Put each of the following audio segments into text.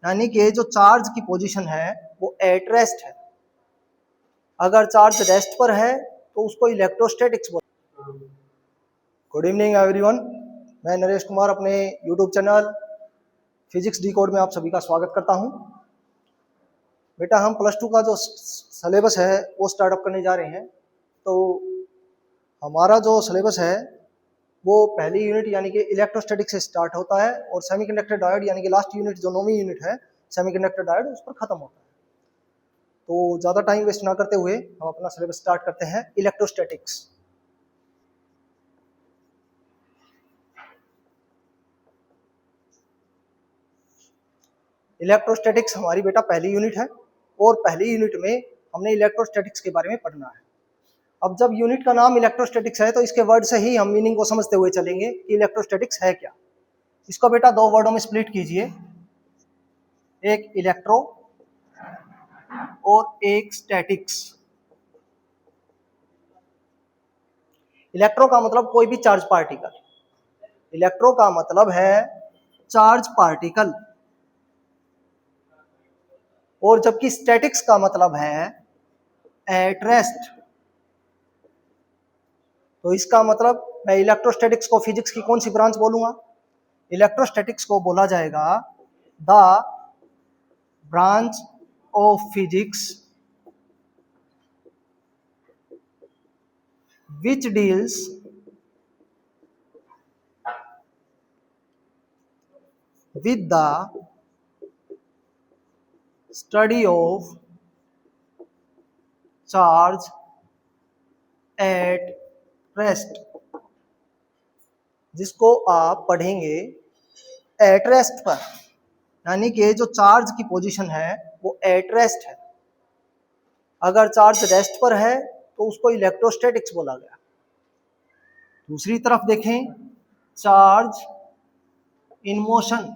यानी कि जो चार्ज की पोजीशन है वो एट रेस्ट है। अगर चार्ज रेस्ट पर है तो उसको इलेक्ट्रोस्टैटिक्स बोलते हैं। गुड इवनिंग एवरीवन, मैं नरेश कुमार अपने YouTube channel physics D code में आप सभी का स्वागत करता हूं। बेटा हम प्लस टू का जो सिलेबस है वो स्टार्टअप करने जा रहे हैं। तो हमारा जो सिलेबस है वो पहली यूनिट यानी कि इलेक्ट्रोस्टैटिक्स से स्टार्ट होता है और सेमीकंडक्टर डायोड यानी कि लास्ट यूनिट जो 9वीं यूनिट है सेमीकंडक्टर डायोड उस पर खत्म होता है। तो ज़्यादा टाइम वेस्ट ना करते हुए हम अपना सिलेबस स्टार्ट करते हैं। इलेक्ट्रोस्टैटिक्स। इलेक्ट्रोस्टैटिक्स हमारी बेटा पहली यूनिट है और पहली यूनिट में हमने इलेक्ट्रोस्टैटिक्स के बारे में पढ़ना है। अब जब यूनिट का नाम इलेक्ट्रोस्टैटिक्स है तो इसके वर्ड से ही हम मीनिंग को समझते हुए चलेंगे कि इलेक्ट्रोस्टैटिक्स है क्या। इसको बेटा दो वर्डों में स्प्लिट कीजिए, एक इलेक्ट्रो और एक स्टैटिक्स। इलेक्ट्रो का मतलब कोई भी चार्ज पार्टिकल, इलेक्ट्रो का मतलब है चार्ज पार्टिकल, और जबकि स्टैटिक्स का मतलब है एट रेस्ट। तो इसका मतलब मैं इलेक्ट्रोस्टैटिक्स को फिजिक्स की कौन सी ब्रांच बोलूंगा? इलेक्ट्रोस्टैटिक्स को बोला जाएगा the branch of physics which deals with the study of charge at rest, जिसको आप पढ़ेंगे एट रेस्ट पर, यानी कि जो चार्ज की पोजीशन है वो एट रेस्ट है। अगर चार्ज रेस्ट पर है तो उसको इलेक्ट्रोस्टैटिक्स बोला गया। दूसरी तरफ देखें, चार्ज इन मोशन,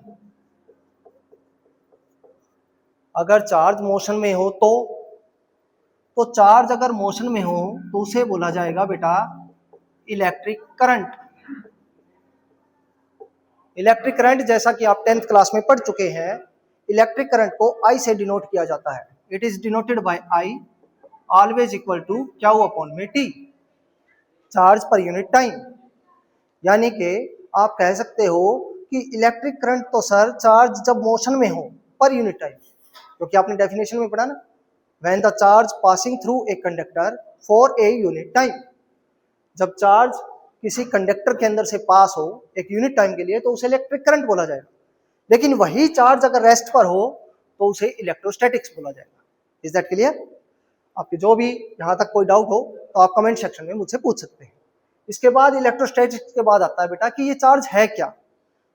अगर चार्ज मोशन में हो तो चार्ज अगर मोशन में हो तो उसे बोला जाएगा बेटा इलेक्ट्रिक करंट। इलेक्ट्रिक करंट जैसा कि आप 10th क्लास में पढ़ चुके हैं, इलेक्ट्रिक करंट को I से डिनोट किया जाता है। It is denoted by I always equal to Q upon में T, charge per unit time. यानी कि आप कह सकते हो कि इलेक्ट्रिक करंट तो सर चार्ज जब मोशन में हो पर यूनिट टाइम, क्योंकि आपने डेफिनेशन में पढ़ा ना, when the charge passing through a conductor for a unit time. जब चार्ज किसी कंडक्टर के अंदर से पास हो एक यूनिट टाइम के लिए तो उसे इलेक्ट्रिक करंट बोला जाएगा। लेकिन वही चार्ज अगर रेस्ट पर हो तो उसे इलेक्ट्रोस्टैटिक्स बोला जाएगा। Is that clear? आपके जो भी यहाँ तक कोई डाउट हो तो आप कमेंट सेक्शन में मुझसे पूछ सकते हैं। इसके बाद इलेक्ट्रोस्टैटिक्स के बाद आता है बेटा कि ये चार्ज है क्या।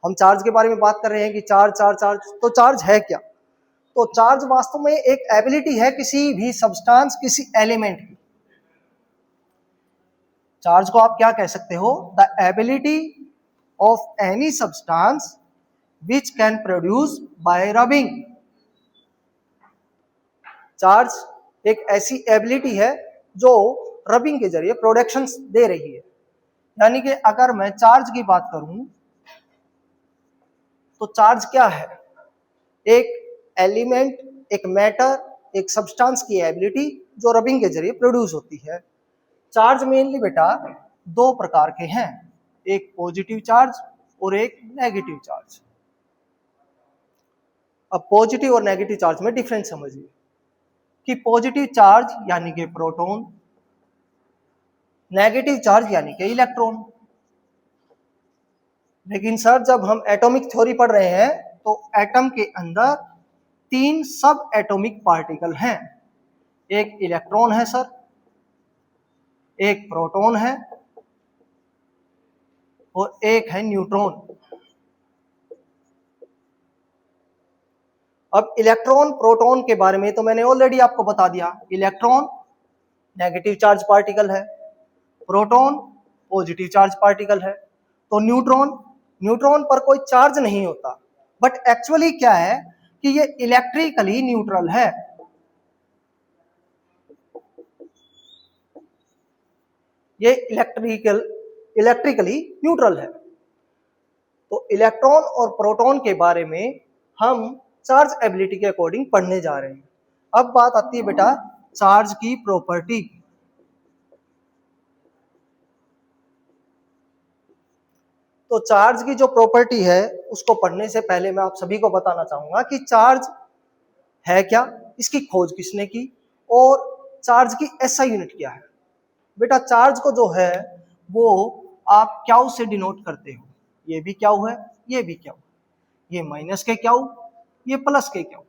हम चार्ज के बारे में बात कर रहे हैं कि चार्ज चार्ज चार्ज, तो चार्ज है क्या? तो चार्ज वास्तव में एक एबिलिटी है किसी भी सब्सटेंस, किसी एलिमेंट की। चार्ज को आप क्या कह सकते हो? The ability of any substance which can produce by rubbing. Charge एक ऐसी एबिलिटी है जो रबिंग के जरिए प्रोडक्शन दे रही है। यानी कि अगर मैं चार्ज की बात करूं तो चार्ज क्या है? एक एलिमेंट, एक मैटर, एक सब्सटेंस की एबिलिटी जो रबिंग के जरिए प्रोड्यूस होती है। चार्ज मेनली बेटा दो प्रकार के हैं, एक पॉजिटिव चार्ज और एक नेगेटिव चार्ज। अब पॉजिटिव और नेगेटिव चार्ज में डिफरेंस समझिए कि पॉजिटिव चार्ज यानी कि प्रोटॉन, नेगेटिव चार्ज यानी कि इलेक्ट्रॉन। लेकिन सर जब हम एटॉमिक थ्योरी पढ़ रहे हैं तो एटम के अंदर 3 सब एटॉमिक पार्टिकल हैं। एक इलेक्ट्रॉन है सर, एक प्रोटॉन है और एक है न्यूट्रॉन। अब इलेक्ट्रॉन प्रोटॉन के बारे में तो मैंने ऑलरेडी आपको बता दिया। इलेक्ट्रॉन नेगेटिव चार्ज पार्टिकल है, प्रोटॉन पॉजिटिव चार्ज पार्टिकल है। तो न्यूट्रॉन पर कोई चार्ज नहीं होता, बट एक्चुअली क्या है कि ये इलेक्ट्रिकली न्यूट्रल है। ये इलेक्ट्रिकली न्यूट्रल है। तो इलेक्ट्रॉन और प्रोटॉन के बारे में हम चार्ज एबिलिटी के अकॉर्डिंग पढ़ने जा रहे हैं। अब बात आती है बेटा चार्ज की प्रॉपर्टी। तो चार्ज की जो प्रॉपर्टी है उसको पढ़ने से पहले मैं आप सभी को बताना चाहूंगा कि चार्ज है क्या, इसकी खोज किसने की और चार्ज की एसआई यूनिट क्या है। बेटा चार्ज को जो है वो आप क्याउ से डिनोट करते हो। ये भी क्याउ है, ये भी क्याउ, ये माइनस के क्याउ, ये प्लस के क्याउ।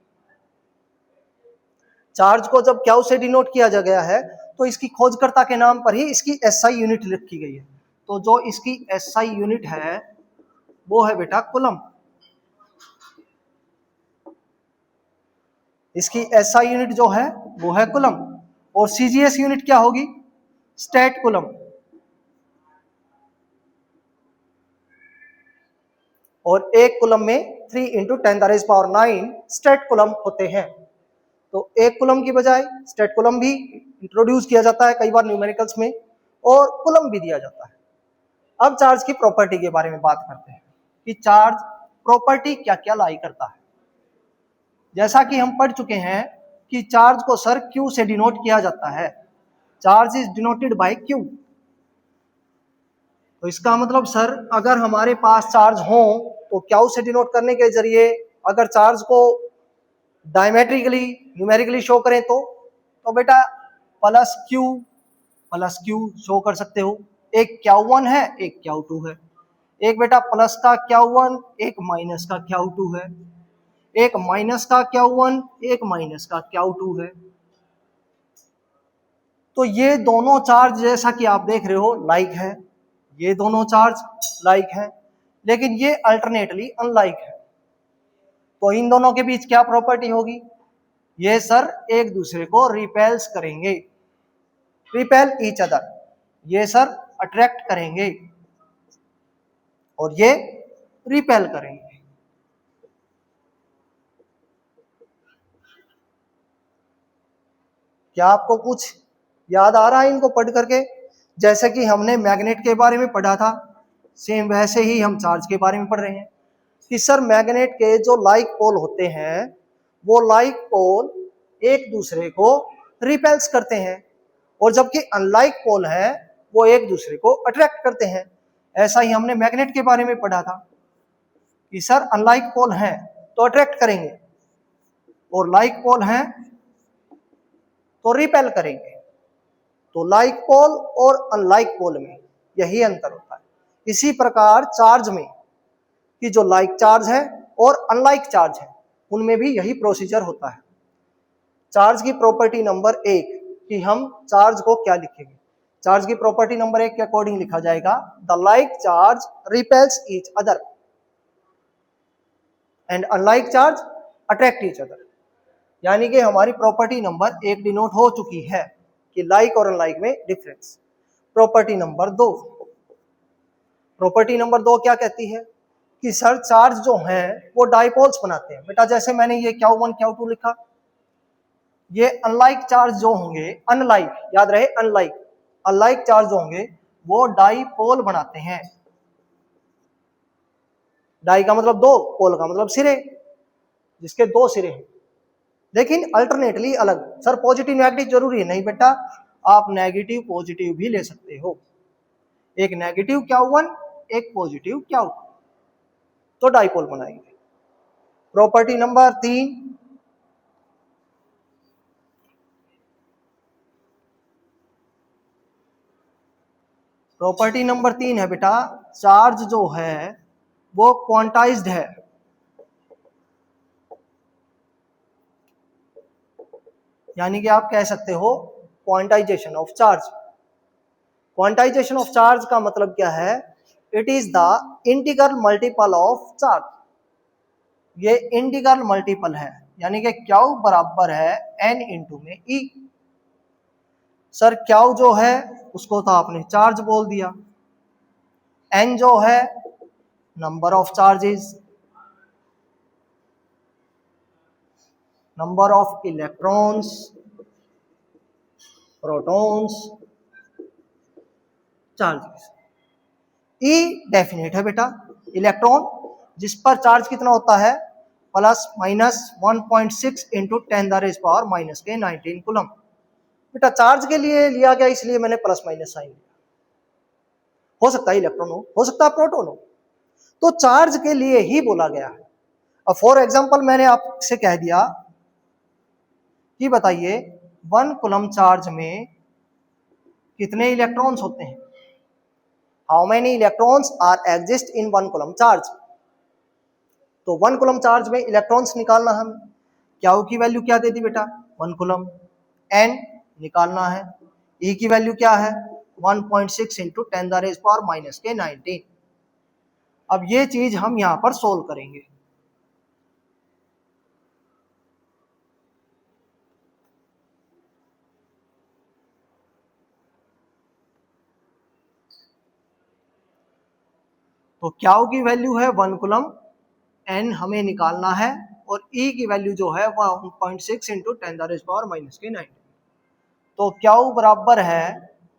चार्ज को जब क्याउ से डिनोट किया जा गया है तो इसकी खोजकर्ता के नाम पर ही इसकी एसआई यूनिट लिखी गई है। तो जो इसकी एसआई यूनिट है वो है बेटा कूलम। इसकी एसआई यूनिट जो है वो है कूलम और सीजीएस यूनिट क्या होगी, स्टेट कूलम। और एक कूलम में 3 × 10⁻⁹ स्टेट कूलम होते हैं। तो एक कूलम की बजाय स्टेट कूलम भी इंट्रोड्यूस किया जाता है कई बार न्यूमेरिकल्स में और कूलम भी दिया जाता है। अब चार्ज की प्रॉपर्टी के बारे में बात करते हैं कि चार्ज प्रॉपर्टी क्या क्या लाई करता है। जैसा कि हम पढ़ चुके हैं कि चार्ज को सर क्यू से डिनोट किया जाता है। Charge is denoted bye Q. तो इसका मतलब सर अगर हमारे पास चार्ज हो तो क्यू से डिनोट करने के जरिए अगर चार्ज को डायमेट्रिकली न्यूमेरिकली शो करें तो बेटा प्लस क्यू शो कर सकते हो। एक Q1 है, एक Q2 है। एक बेटा प्लस का Q1, एक माइनस का Q2 है। एक माइनस का Q1, एक माइनस का Q2 है। तो ये दोनों चार्ज जैसा कि आप देख रहे हो लाइक है, ये दोनों चार्ज लाइक है, लेकिन ये अल्टरनेटली अनलाइक है। तो इन दोनों के बीच क्या प्रॉपर्टी होगी, ये सर एक दूसरे को रिपेल्स करेंगे, रिपेल ईच अदर। ये सर अट्रैक्ट करेंगे और ये रिपेल करेंगे। क्या आपको कुछ याद आ रहा है इनको पढ़ करके? जैसे कि हमने मैग्नेट के बारे में पढ़ा था सेम वैसे ही हम चार्ज के बारे में पढ़ रहे हैं कि सर मैग्नेट के जो लाइक पोल होते हैं वो लाइक पोल एक दूसरे को रिपेल्स करते हैं और जबकि अनलाइक पोल है वो एक दूसरे को अट्रैक्ट करते हैं। ऐसा ही हमने मैग्नेट के बारे में पढ़ा था कि सर अनलाइक पोल है तो अट्रैक्ट करेंगे और लाइक पोल है तो रिपेल करेंगे। तो लाइक पोल और अनलाइक पोल में यही अंतर होता है। इसी प्रकार चार्ज में कि जो लाइक चार्ज है और अनलाइक चार्ज है उनमें भी यही प्रोसीजर होता है। चार्ज की प्रॉपर्टी नंबर 1 कि हम चार्ज को क्या लिखेंगे। चार्ज की प्रॉपर्टी नंबर 1 के अकॉर्डिंग लिखा जाएगा the like charge repels each other and unlike charge attract each other. यानी कि हमारी प्रॉपर्टी नंबर 1 डिनोट हो चुकी है कि लाइक और अनलाइक में difference. Property number 2, property number 2 क्या कहती है कि सर चार्ज जो हैं वो डाइपोल्स बनाते हैं। बेटा जैसे मैंने ये Q1 Q2 लिखा, ये अनलाइक चार्ज जो होंगे, अनलाइक याद रहे अनलाइक, अनलाइक चार्ज जो होंगे वो डाइपोल बनाते हैं। डाई का मतलब दो, पोल का मतलब सिरे, जिसके दो सिरे हैं लेकिन अल्टरनेटली अलग। सर पॉजिटिव नेगेटिव जरूरी है? नहीं बेटा, आप नेगेटिव पॉजिटिव भी ले सकते हो। एक नेगेटिव Q1, एक पॉजिटिव Q2, तो डाइपोल बनाएंगे। प्रॉपर्टी नंबर 3, प्रॉपर्टी नंबर 3 है बेटा चार्ज जो है वो क्वांटाइज्ड है। यानी कि आप कह सकते हो quantization of charge. Quantization of charge का मतलब क्या है, it is the integral multiple of charge. ये इंटीग्रल मल्टीपल है यानी कि Q बराबर है N इंटू में E। सर Q जो है उसको तो आपने चार्ज बोल दिया, N जो है number of charges, number of electrons, protons, charges. E definite है बेटा, इलेक्ट्रॉन जिस पर चार्ज कितना होता है प्लस माइनस 1.6 इंटू 10⁻⁻⁻⁹ कूलम। बेटा चार्ज के लिए लिया गया इसलिए मैंने प्लस माइनस साइन लिया। हो सकता है इलेक्ट्रॉन हो सकता है प्रोटॉन हो, तो चार्ज के लिए ही बोला गया है। अब फॉर एग्जांपल मैंने आपसे कह दिया कि बताइए 1 कूलम चार्ज में कितने इलेक्ट्रॉन्स होते हैं, how many electrons are exist in 1 Coulomb charge. तो 1 कूलम चार्ज में इलेक्ट्रॉन्स निकालना है हमें। क्यू की वैल्यू क्या दे दी बेटा 1 कूलम, एन निकालना है, ई की वैल्यू क्या है 1.6 इंटू 10⁻⁻⁻⁹। अब ये चीज हम यहां पर सोल्व करेंगे। तो क्यू की वैल्यू है 1 कूलम, एन हमें निकालना है, और ई की वैल्यू जो है 1.6 इंटू 10⁻⁻⁹। तो क्यू बराबर है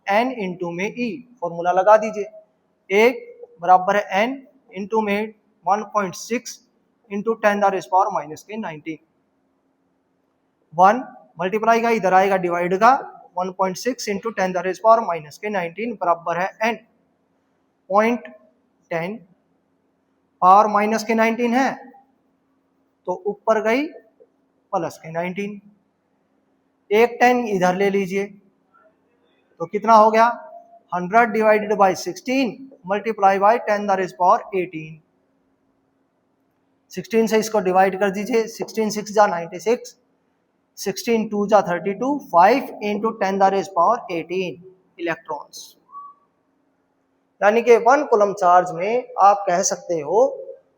एन इंटू में ई, फॉर्मूला लगा दीजिए, एक बराबर है एन इंटू में 1.6 इंटू 10⁻⁻⁹। 1 मल्टीप्लाई का इधर आएगा डिवाइड का, 1.6 इंटू 10⁻⁻⁹ बराबर है एन 0.10 पावर माइनस के 19 है, तो ऊपर गई प्लस के 19, एक 10 इधर ले लीजिए, तो कितना हो गया 100 डिवाइडेड बाई 16 मल्टीप्लाई बाई 10⁻18। 16 से इसको डिवाइड कर दीजिए, 16 6 जा 96, 16 2 जा 32, 5 इंटू 10⁻18 इलेक्ट्रॉन्स। यानी कि 1 कूलम चार्ज में आप कह सकते हो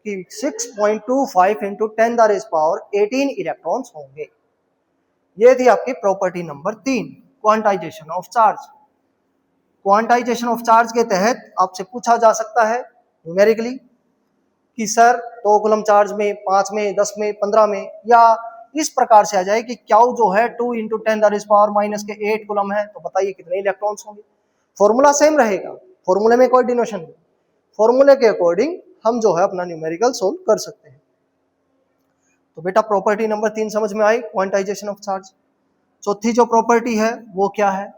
कि 6.25 इंटू 10⁻18 इलेक्ट्रॉन्स होंगे। ये थी आपकी property number 3, quantization of charge. Quantization of charge के तहत आपसे पूछा जा सकता है न्यूमेरिकली कि सर 2 कूलम चार्ज में, 5 में, 10 में, 15 में, या इस प्रकार से आ जाए कि क्यू जो है 2 इंटू 10⁻⁻⁸ कूलम है, तो बताइए कितने इलेक्ट्रॉन्स होंगे। फॉर्मूला सेम रहेगा, फॉर्मूले में कोई डिनोशन नहीं, फॉर्मूले के अकॉर्डिंग हम जो है अपना न्यूमेरिकल सोल्व कर सकते हैं। तो बेटा प्रॉपर्टी नंबर 3 समझ में आई, क्वांटाइजेशन ऑफ चार्ज। चौथी जो प्रॉपर्टी है वो क्या है,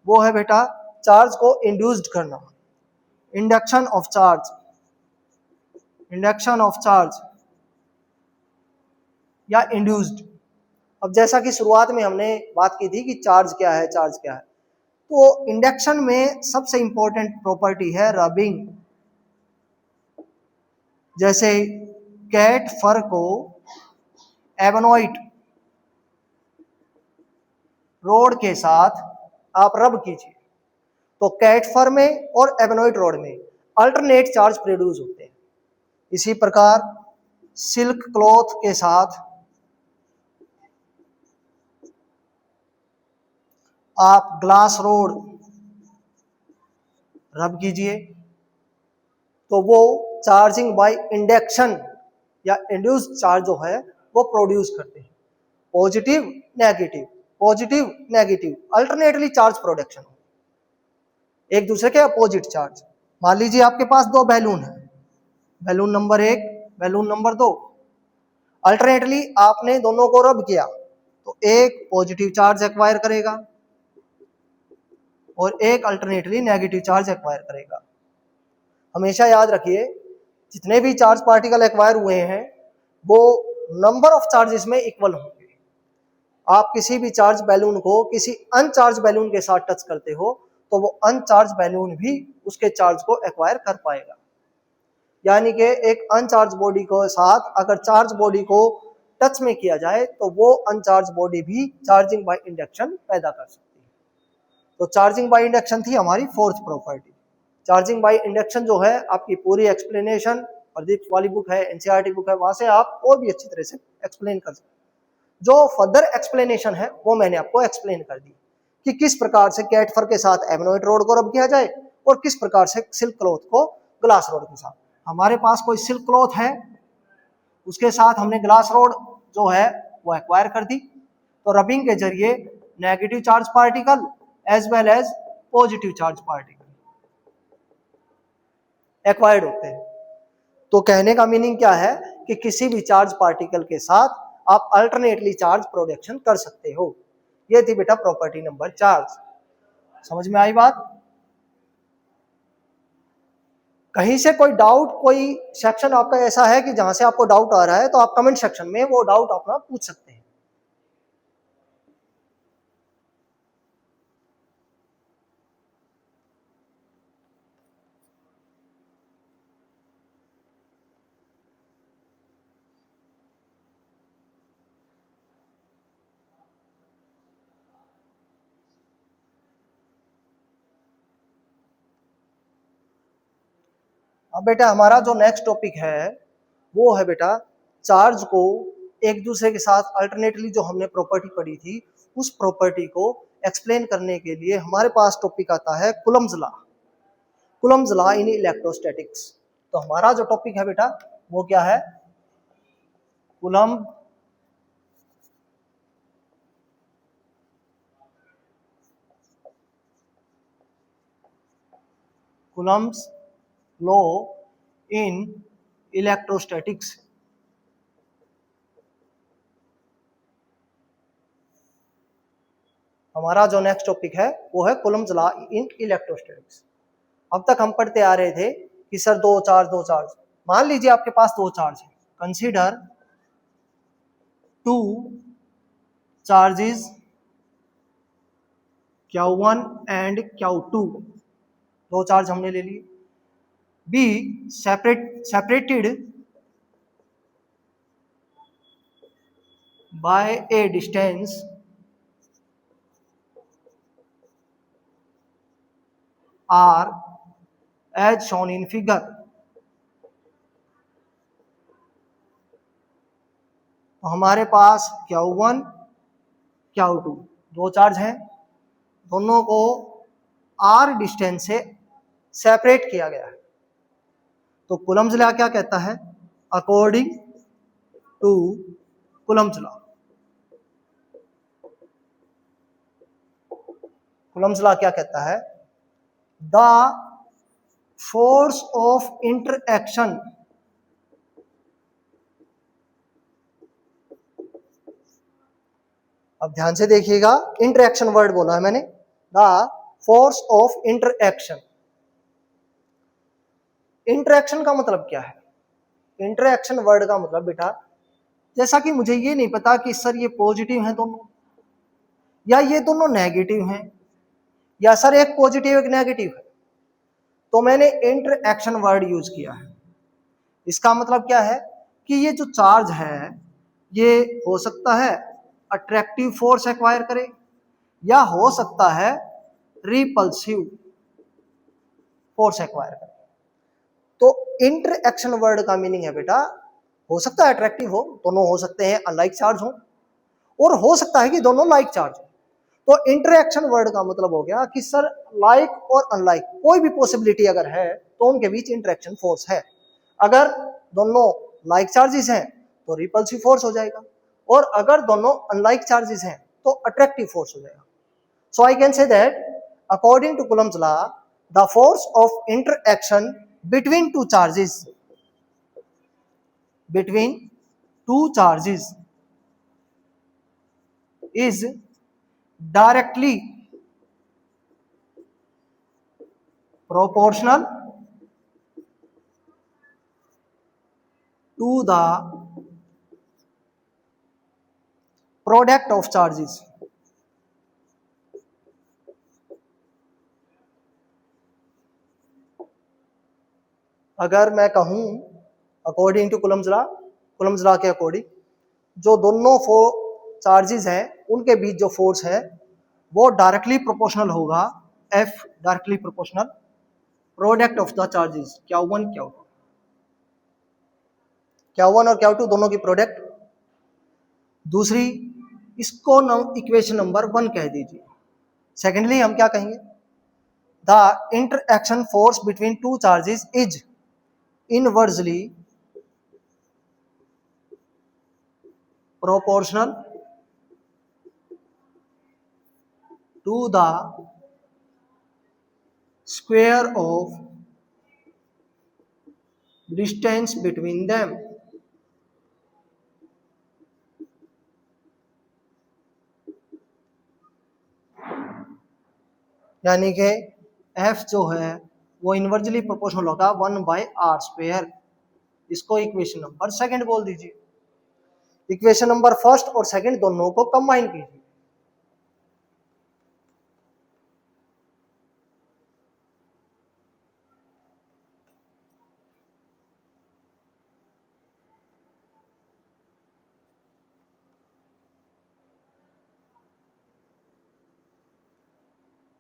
वो है बेटा चार्ज को इंड्यूस्ड करना, induction of charge. Induction of charge या इंड्यूस्ड। अब जैसा कि शुरुआत में हमने बात की थी कि चार्ज क्या है, चार्ज क्या है, तो इंडक्शन में सबसे इंपॉर्टेंट प्रॉपर्टी है रबिंग। जैसे कैट फर को एबेनोइट रोड के साथ आप रब कीजिए, तो कैट फर में और एबेनोइट रोड में अल्टरनेट चार्ज प्रोड्यूस होते हैं। इसी प्रकार सिल्क क्लॉथ के साथ आप ग्लास रोड रब कीजिए, तो वो चार्जिंग बाय इंडक्शन या इंड्यूस्ड चार्ज जो है वो प्रोड्यूस करते हैं। Positive negative, positive negative, alternately charge production, एक दूसरे के अपोजिट चार्ज। मान लीजिए आपके पास 2 बैलून है, balloon number 1, balloon number 2, alternately आपने दोनों को रब किया, तो एक पॉजिटिव चार्ज एक्वायर करेगा और एक अल्टरनेटली नेगेटिव चार्ज एक्वायर करेगा। हमेशा याद रखिए जितने भी चार्ज पार्टिकल एक्वायर हुए हैं वो नंबर ऑफ चार्जेस में इक्वल होंगे। आप किसी भी चार्ज बैलून को किसी अनचार्ज बैलून के साथ टच करते हो तो वो अनचार्ज बैलून भी उसके चार्ज को एक्वायर कर पाएगा। यानी कि एक अनचार्ज बॉडी को साथ अगर चार्ज बॉडी को टच में किया जाए तो वो अनचार्ज बॉडी भी चार्जिंग बाय इंडक्शन पैदा कर सकती है। तो चार्जिंग बाय इंडक्शन थी हमारी 4th property. Charging by induction जो है आपकी पूरी एक्सप्लेनेशन प्रदीप वाली बुक है, एनसीईआरटी बुक है, वहां से आप और भी अच्छी तरह से एक्सप्लेन कर सकते हैं। जो फर्दर एक्सप्लेनेशन है वो मैंने आपको एक्सप्लेन कर दी कि किस प्रकार से कैट फर के साथ एबेनोइट रोड को रब किया जाए और किस प्रकार से सिल्क क्लॉथ को ग्लास रोड के साथ। हमारे पास कोई सिल्क क्लॉथ है, उसके साथ हमने ग्लास रोड जो है वो एक्वायर कर दी, तो रबिंग के जरिए negative charge particle as well as positive charge particle acquired होते हैं। तो कहने का मीनिंग क्या है कि किसी भी चार्ज पार्टिकल के साथ आप अल्टरनेटली चार्ज प्रोडक्शन कर सकते हो। ये थी बेटा प्रॉपर्टी नंबर 4। समझ में आई बात? कहीं से कोई डाउट, कोई सेक्शन आपका ऐसा है कि जहां से आपको डाउट आ रहा है, तो आप कमेंट सेक्शन में वो डाउट अपना पूछ सकते हैं। अब बेटा हमारा जो नेक्स्ट टॉपिक है वो है बेटा चार्ज को एक दूसरे के साथ अल्टरनेटली जो हमने प्रॉपर्टी पढ़ी थी, उस प्रॉपर्टी को एक्सप्लेन करने के लिए हमारे पास टॉपिक आता है Coulomb's law. Coulomb's law in electrostatics. तो हमारा जो टॉपिक है बेटा वो क्या है? Coulomb Coulomb's law in electrostatics. हमारा जो नेक्स्ट टॉपिक है वो है कूलम्ब्स लॉ इन इलेक्ट्रोस्टैटिक्स। अब तक हम पढ़ते आ रहे थे कि सर दो चार्ज। मान लीजिए आपके पास दो चार्ज है। Consider two charges Q1 and Q2। दो चार्ज हमने ले लिए। Be separated by A distance R as shown in figure। तो हमारे पास Q1 Q2 दो चार्ज हैं, दोनों को R डिस्टेंस से सेपरेट किया गया है। तो कूलम्ब्स लॉ क्या कहता है? According to Coulomb's law, Coulomb's law क्या कहता है? द फोर्स ऑफ इंटरएक्शन अब ध्यान से देखिएगा, इंटरएक्शन वर्ड बोला है मैंने। The force of interaction. Interaction का मतलब क्या है? इंटरएक्शन वर्ड का मतलब बेटा, जैसा कि मुझे ये नहीं पता कि सर ये पॉजिटिव हैं दोनों या ये दोनों नेगेटिव हैं, या सर एक पॉजिटिव एक नेगेटिव है, तो मैंने इंटरएक्शन वर्ड यूज किया है। इसका मतलब क्या है कि ये जो चार्ज है ये हो सकता है अट्रैक्टिव फोर्स एक्वायर करे, या हो सकता है रिपल्सिव फोर्स एक्वायर करे। तो इंटरएक्शन वर्ड का मीनिंग है बेटा, हो सकता है अट्रैक्टिव हो, दोनों हो सकते हैं अनलाइक चार्ज हो, और हो सकता है कि दोनों लाइक चार्ज हो। तो इंटरएक्शन वर्ड का मतलब हो गया कि सर लाइक और अनलाइक कोई भी पॉसिबिलिटी अगर है तो उनके बीच इंटरएक्शन फोर्स है। अगर दोनों लाइक चार्जेस हैं तो रिपल्सिव फोर्स हो जाएगा, और अगर दोनों अनलाइक चार्जेस हैं तो अट्रैक्टिव फोर्स हो जाएगा। So I can say that according to Coulomb's law the force of interaction between two charges is directly proportional to the product of charges। अगर मैं कहूं अकॉर्डिंग टू कूलम्ब्स लॉ के according जो दोनों charges हैं उनके बीच जो फोर्स है वो डायरेक्टली प्रोपोर्शनल होगा, F directly proportional product of the charges Q1 और Q2 दोनों की प्रोडक्ट। दूसरी, इसको इक्वेशन नंबर 1 कह दीजिए। सेकेंडली हम क्या कहेंगे? The interaction force between two charges is inversely proportional to the square of distance between them। यानी कि एफ जो है वो इनवर्सली प्रोपोर्शनल होगा 1/r²। इसको इक्वेशन नंबर सेकंड बोल दीजिए। इक्वेशन नंबर फर्स्ट और सेकंड दोनों को कंबाइन कीजिए।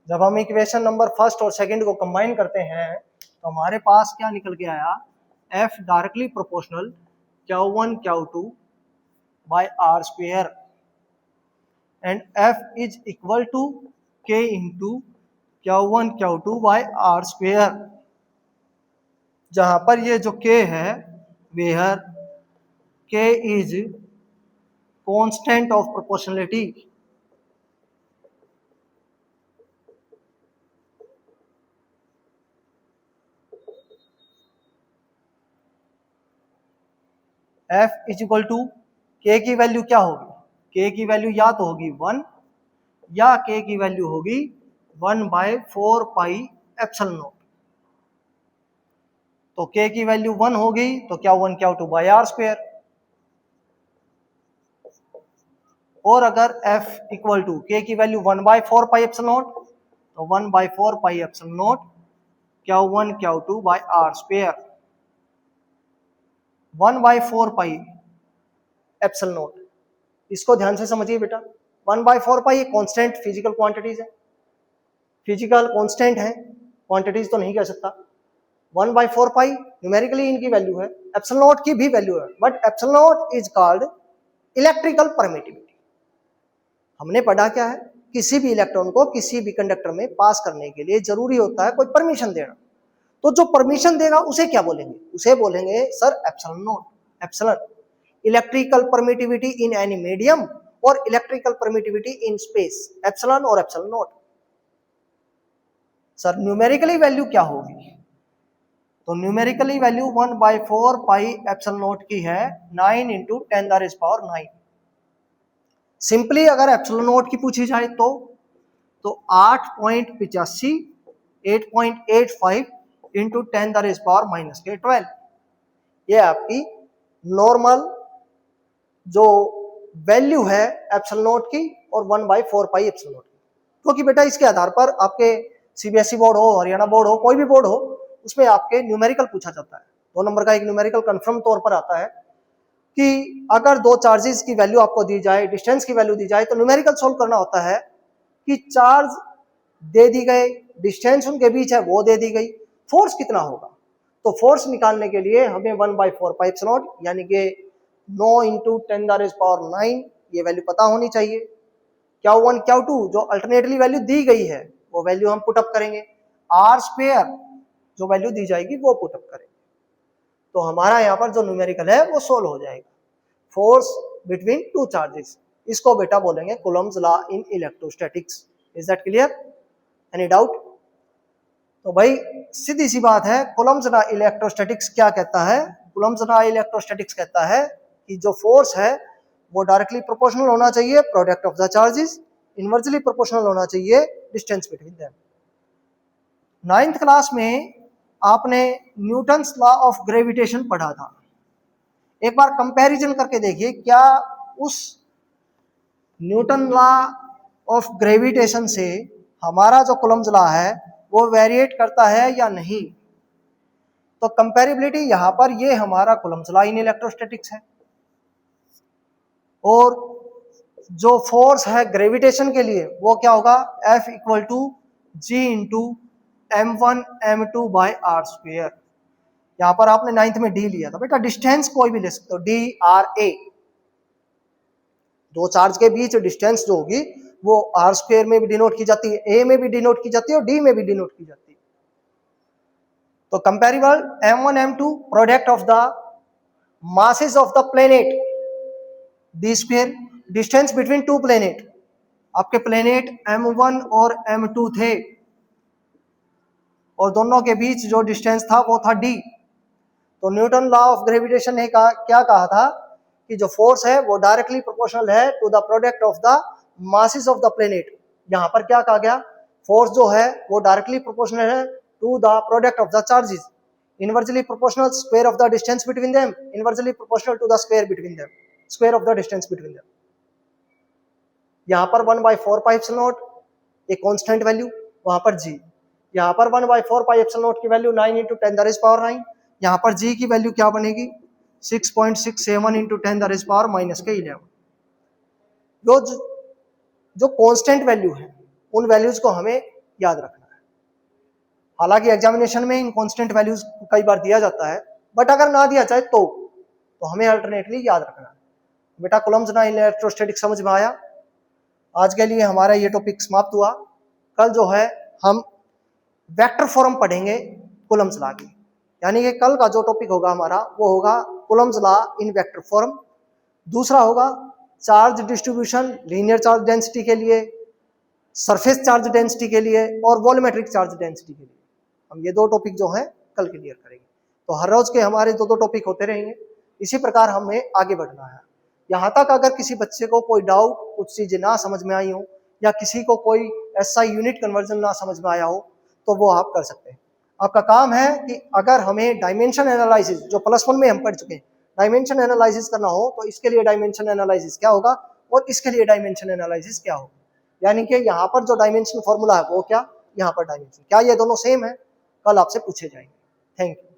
जब हम इक्वेशन नंबर फर्स्ट और सेकंड को कंबाइन करते हैं तो हमारे पास क्या निकल के आया, F directly proportional Q1 Q2 by r² and F is equal to K into Q1 Q2 by r², जहां पर ये जो K है where K is constant of proportionality. F is equal to K की वैल्यू क्या होगी, K की value या तो होगी 1 या K की वैल्यू होगी 1/4πε0। तो K की वैल्यू 1 होगी तो Q1 Q2 बाय r², और अगर F इक्वल टू K की वैल्यू 1/4πε0 तो 1/4πε0 Q1 Q2 बाय r²। 1/4πε0, इसको ध्यान से समझिए बेटा। 1/4π ये कांस्टेंट फिजिकल क्वांटिटीज है, फिजिकल कांस्टेंट है, क्वांटिटीज तो नहीं कह सकता। 1/4π न्यूमेरिकली इनकी वैल्यू है, ε0 की भी वैल्यू है, but ε0 is called electrical permittivity. हमने पढ़ा क्या है, किसी भी इलेक्ट्रॉन को किसी भी कंडक्टर में पास करने के लिए जरूरी होता है कोई परमिशन देना। तो जो परमिशन देगा उसे क्या बोलेंगे, उसे बोलेंगे sir ε0, epsilon. Electrical permittivity in any medium और electrical permittivity in space, epsilon और ε0। सर न्यूमेरिकली वैल्यू क्या होगी, तो न्यूमेरिकली वैल्यू 1/4πε0 की है 9 × 10⁻⁹। सिंपली अगर ε0 की पूछी जाए तो 8.85 8.85 × 10⁻⁻12, ये आपकी नॉर्मल जो वैल्यू है ε0 की और 1/4πε0 की। क्योंकि बेटा इसके आधार पर आपके सीबीएसई बोर्ड हो, हरियाणा बोर्ड हो, कोई भी बोर्ड हो, उसमें आपके न्यूमेरिकल पूछा जाता है। 2 नंबर का एक न्यूमेरिकल कंफर्म तौर पर आता है कि अगर दो चार्जेस की वैल्यू आपको दी जाए, डिस्टेंस की वैल्यू दी जाए, तो न्यूमेरिकल सोल्व करना होता है कि चार्ज दे दी गई, डिस्टेंस उनके बीच है वो दे दी गई, फोर्स कितना होगा। तो फोर्स निकालने के लिए हमें 1/4πε0 यानी कि 9 × 10⁻⁹ ये वैल्यू पता होनी चाहिए। Q1 Q2 जो अल्टरनेटली वैल्यू दी गई है वो वैल्यू हम पुटअप करेंगे, r² जो वैल्यू दी जाएगी वो पुटअप करेंगे, तो हमारा यहाँ पर जो न्यूमेरिकल है वो सोल्व हो जाएगा। फोर्स बिटवीन टू चार्जेस, इसको बेटा बोलेंगे Coulomb's law in electrostatics. Is that clear, any doubt? तो भाई सीधी सी बात है, कूलम्ब्स लॉ इलेक्ट्रोस्टैटिक्स क्या कहता है, कूलम्ब्स लॉ इलेक्ट्रोस्टैटिक्स कहता है कि जो फोर्स है वो डायरेक्टली प्रोपोर्शनल होना चाहिए product of the charges, inversely proportional होना चाहिए distance between them. 9th class में आपने न्यूटन्स लॉ ऑफ ग्रेविटेशन पढ़ा था। एक बार कंपैरिजन करके देखिए, क्या उस न्यूटन लॉ ऑफ ग्रेविटेशन से हमारा जो कूलम्ब्स लॉ है वो वेरिएट करता है या नहीं। तो कंपैरेबिलिटी यहां पर ये हमारा कूलम्ब्स लॉ इन इलेक्ट्रोस्टैटिक्स है, और जो फोर्स है ग्रेविटेशन के लिए वो क्या होगा, F equal to G into m1 m2 by r²। यहां पर आपने 9th में डी लिया था बेटा, डिस्टेंस कोई भी ले सकते हो, DRA। दो चार्ज के बीच डिस्टेंस जो होगी वो r² में भी डिनोट की जाती है, A में भी डिनोट की जाती है और D में भी डिनोट की जाती है। तो comparable m1 m2 product of the masses of the planet, d², distance between two planet. आपके प्लेनेट m1 और m2 थे और दोनों के बीच जो डिस्टेंस था वो था d। तो न्यूटन लॉ ऑफ ग्रेविटेशन ने क्या कहा था कि जो फोर्स है वो डायरेक्टली प्रोपोर्शनल है to the product of the masses of the planet. यहां पर क्या कहा गया, फोर्स जो है वो डायरेक्टली प्रोपोर्शनल है to the product of the charges, inversely proportional square of the distance between them, inversely proportional to the square between them, square of the distance between them. यहाँ पर 1/4 पाई एप्सिलॉन नॉट एक constant value, वहां पर G, यहाँ पर 1/4 pi epsilon not की value 9 × 10⁻⁹, यहाँ पर जी की वैल्यू क्या बनेगी 6.67 × 10⁻⁻11। जो कांस्टेंट वैल्यू है उन वैल्यूज को हमें याद रखना है। हालांकि एग्जामिनेशन में इन कांस्टेंट वैल्यूज कई बार दिया जाता है, बट अगर ना दिया जाए तो हमें अल्टरनेटली याद रखना है। बेटा कूलम्ब्स लॉ इन इलेक्ट्रोस्टैटिक्स समझ में आया? आज के लिए हमारा ये टॉपिक समाप्त हुआ। कल जो है हम वेक्टर फॉर्म पढ़ेंगे कूलम्ब्स लॉ की, यानी कि कल का जो टॉपिक होगा हमारा वो होगा Coulomb's law in vector form. दूसरा होगा charge distribution linear charge density के लिए, सरफेस चार्ज डेंसिटी के लिए और वॉल्यूमेट्रिक चार्ज डेंसिटी के लिए। हम ये दो टॉपिक जो हैं कल क्लियर करेंगे। तो हर रोज के हमारे दो टॉपिक होते रहेंगे, इसी प्रकार हमें आगे बढ़ना है। यहाँ तक अगर किसी बच्चे को कोई डाउट, कुछ चीजें ना समझ में आई हो या किसी को कोई ऐसा यूनिट कन्वर्जन ना समझ में आया हो तो वो आप कर सकते हैं। आपका काम है कि अगर हमें डायमेंशन एनालिसिस जो +1 में हम पढ़ चुके हैं, डायमेंशन एनालिसिस करना हो तो इसके लिए डायमेंशन एनालिसिस क्या होगा और इसके लिए डायमेंशन एनालिसिस क्या होगा, यानी कि यहाँ पर जो डायमेंशन फॉर्मूला है वो क्या, यहाँ पर डायमेंशन क्या, ये दोनों सेम है, कल आपसे पूछे जाएंगे। Thank you.